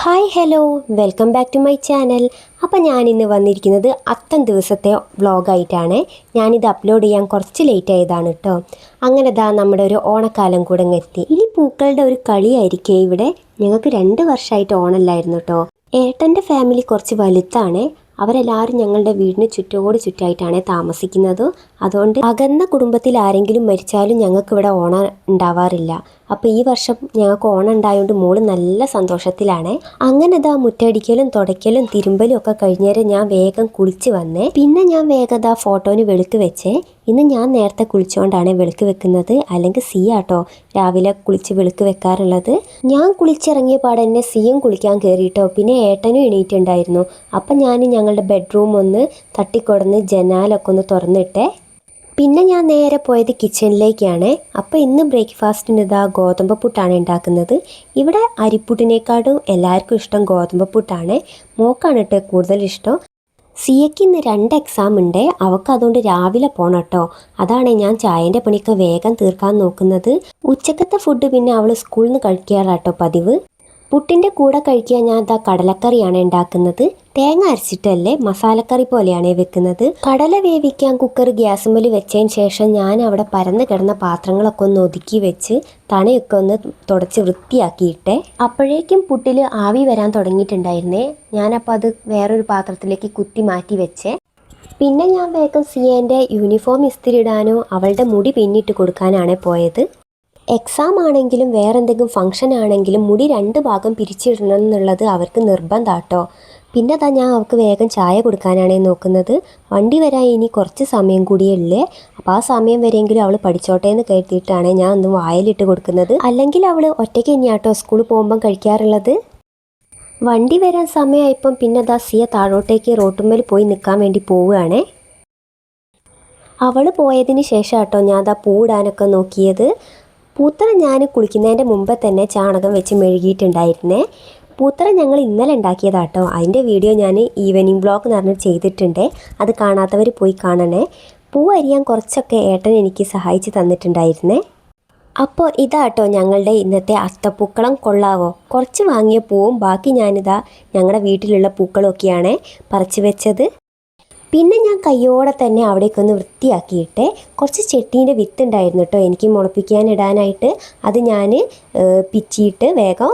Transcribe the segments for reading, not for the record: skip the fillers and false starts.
Hi hello welcome back to my channel. അപ്പോൾ ഞാനിന്ന് വന്നിരിക്കുന്നത് അത്തം ദിവസത്തെ വ്ളോഗായിട്ടാണ്. ഞാനിത് അപ്ലോഡ് ചെയ്യാൻ കുറച്ച് ലേറ്റ് ആയതാണ് കേട്ടോ. അങ്ങനെ നമ്മുടെ ഒരു ഓണക്കാലം കൂടെ എത്തി. ഇനി പൂക്കളുടെ ഒരു കളിയായിരിക്കേ ഇവിടെ. ഞങ്ങൾക്ക് 2 വർഷമായിട്ട് ഓണമല്ലായിരുന്നു കേട്ടോ. ഏട്ടൻ്റെ ഫാമിലി കുറച്ച് വലുതാണ്. അവരെല്ലാവരും ഞങ്ങളുടെ വീടിന് ചുറ്റായിട്ടാണ് താമസിക്കുന്നത്. അതുകൊണ്ട് അകന്ന കുടുംബത്തിൽ ആരെങ്കിലും മരിച്ചാലും ഞങ്ങൾക്കിവിടെ ഓണം ഉണ്ടാവാറില്ല. അപ്പോൾ ഈ വർഷം ഞങ്ങൾക്ക് ഓണം ഉണ്ടായതുകൊണ്ട് മോള് നല്ല സന്തോഷത്തിലാണ്. അങ്ങനെ മുറ്റടിക്കലും തുടയ്ക്കലും തിരുമ്പലും ഒക്കെ കഴിഞ്ഞേരം ഞാൻ വേഗം കുളിച്ച് വന്നേ. പിന്നെ ഞാൻ വേഗം ഫോട്ടോന് വെളുക്ക് വെച്ചേ. ഇന്ന് ഞാൻ നേരത്തെ കുളിച്ചുകൊണ്ടാണ് വെളുക്ക് വെക്കുന്നത്. അല്ലെങ്കിൽ സിയാട്ടോ രാവിലെ കുളിച്ച് വെളുക്ക് വെക്കാറുള്ളത്. ഞാൻ കുളിച്ചിറങ്ങിയ പാടെന്നെ സിയും കുളിക്കാൻ കയറിയിട്ടോ. പിന്നെ ഏട്ടനും എണീറ്റുണ്ടായിരുന്നു. അപ്പം ഞാൻ ഞങ്ങളുടെ ബെഡ്റൂം ഒന്ന് തട്ടിക്കൊടന്ന് ജനാലൊക്കെ ഒന്ന് തുറന്നിട്ടേ. പിന്നെ ഞാൻ നേരെ പോയത് കിച്ചണിലേക്കാണ്. അപ്പോൾ ഇന്ന് ബ്രേക്ക്ഫാസ്റ്റിന് ഗോതമ്പ് പുട്ടാണ് ഉണ്ടാക്കുന്നത്. ഇവിടെ അരിപ്പുട്ടിനേക്കാളും എല്ലാവർക്കും ഇഷ്ടം ഗോതമ്പ് പുട്ടാണ്. മോക്കാണ് കേട്ടോ കൂടുതൽ ഇഷ്ടം. സിയയ്ക്ക് ഇന്ന് 2 എക്സാം ഉണ്ട്. അവൾക്ക് അതുകൊണ്ട് രാവിലെ പോകണം കേട്ടോ. അതാണ് ഞാൻ ചായൻ്റെ പണിയൊക്കെ വേഗം തീർക്കാൻ നോക്കുന്നത്. ഉച്ചക്കത്തെ ഫുഡ് പിന്നെ അവൾ സ്കൂളിൽ നിന്ന് കഴിക്കാറാട്ടോ പതിവ്. പുട്ടിൻ്റെ കൂടെ കഴിക്കാൻ ഞാൻ കടലക്കറിയാണ് ഉണ്ടാക്കുന്നത്. തേങ്ങ അരച്ചിട്ടല്ലേ, മസാലക്കറി പോലെയാണ് വെക്കുന്നത്. കടല വേവിക്കാൻ കുക്കർ ഗ്യാസുമ്മൽ വെച്ചതിന് ശേഷം ഞാൻ അവിടെ പരന്ന് കിടന്ന പാത്രങ്ങളൊക്കെ ഒന്ന് ഒതുക്കി വെച്ച് തണയൊക്കെ ഒന്ന് തുടച്ച് വൃത്തിയാക്കിയിട്ടേ. അപ്പോഴേക്കും പുട്ടിൽ ആവി വരാൻ തുടങ്ങിയിട്ടുണ്ടായിരുന്നേ. ഞാനപ്പോൾ അത് വേറൊരു പാത്രത്തിലേക്ക് കുത്തി മാറ്റി വെച്ചേ. പിന്നെ ഞാൻ വേഗം സിയേൻ്റെ യൂണിഫോം ഇസ്തിരി ഇടാനോ അവളുടെ മുടി പിന്നിട്ട് കൊടുക്കാനാണ് പോയത്. എക്സാം ആണെങ്കിലും വേറെ എന്തെങ്കിലും ഫംഗ്ഷൻ ആണെങ്കിലും മുടി 2 ഭാഗം പിരിച്ചിടണം എന്നുള്ളത് അവർക്ക് നിർബന്ധമാട്ടോ. പിന്നെ ഞാൻ അവൾക്ക് വേഗം ചായ കൊടുക്കാനാണ് നോക്കുന്നത്. വണ്ടി വരാൻ ഇനി കുറച്ച് സമയം കൂടിയേ ഉള്ളേ. അപ്പോൾ ആ സമയം വരെയെങ്കിലും അവൾ പഠിച്ചോട്ടെ എന്ന് കരുതിയിട്ടാണ് ഞാൻ ഒന്ന് വായിലിട്ട് കൊടുക്കുന്നത്. അല്ലെങ്കിൽ അവൾ ഒറ്റയ്ക്ക് തന്നെയാട്ടോ സ്കൂളിൽ പോകുമ്പം കഴിക്കാറുള്ളത്. വണ്ടി വരാൻ സമയമായപ്പം പിന്നെ സിയ താഴോട്ടേക്ക് റോട്ടുമ്മൽ പോയി നിൽക്കാൻ വേണ്ടി പോവുകയാണേ. അവൾ പോയതിന് ശേഷം കേട്ടോ ഞാൻ പൂടാനൊക്കെ നോക്കിയത്. പൂത്തറ ഞാൻ കുളിക്കുന്നതിൻ്റെ മുമ്പ് തന്നെ ചാണകം വെച്ച് മെഴുകിയിട്ടുണ്ടായിരുന്നേ. പൂത്തറ ഞങ്ങൾ ഇന്നലെ ഉണ്ടാക്കിയതാട്ടോ. അതിൻ്റെ വീഡിയോ ഞാൻ ഈവനിങ് വ്ളോഗ് എന്ന് പറഞ്ഞ് ചെയ്തിട്ടുണ്ട്. അത് കാണാത്തവർ പോയി കാണണേ. പൂ അരിയാൻ കുറച്ചൊക്കെ ഏട്ടൻ എനിക്ക് സഹായിച്ച് തന്നിട്ടുണ്ടായിരുന്നേ. അപ്പോൾ ഇതാട്ടോ ഞങ്ങളുടെ ഇന്നത്തെ അത്തപ്പൂക്കളം. കൊള്ളാവോ? കുറച്ച് വാങ്ങിയ പൂവും ബാക്കി ഞങ്ങളുടെ വീട്ടിലുള്ള പൂക്കളൊക്കെയാണ് പറിച്ചു വെച്ചത്. പിന്നെ ഞാൻ കയ്യോടെ തന്നെ അവിടേക്കൊന്ന് വൃത്തിയാക്കിയിട്ട് കുറച്ച് ചെട്ടീൻ്റെ വിത്തുണ്ടായിരുന്നു കേട്ടോ എനിക്ക് മുളപ്പിക്കാനിടാനായിട്ട്. അത് ഞാൻ പിച്ചിയിട്ട് വേഗം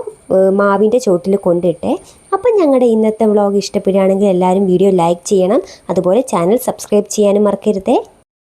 മാവിൻ്റെ ചോട്ടിൽ കൊണ്ടിട്ടേ. അപ്പം ഞങ്ങളുടെ ഇന്നത്തെ വ്ളോഗ് ഇഷ്ടപ്പെടുകയാണെങ്കിൽ എല്ലാവരും വീഡിയോ ലൈക്ക് ചെയ്യണം. അതുപോലെ ചാനൽ സബ്സ്ക്രൈബ് ചെയ്യാനും മറക്കരുതേ.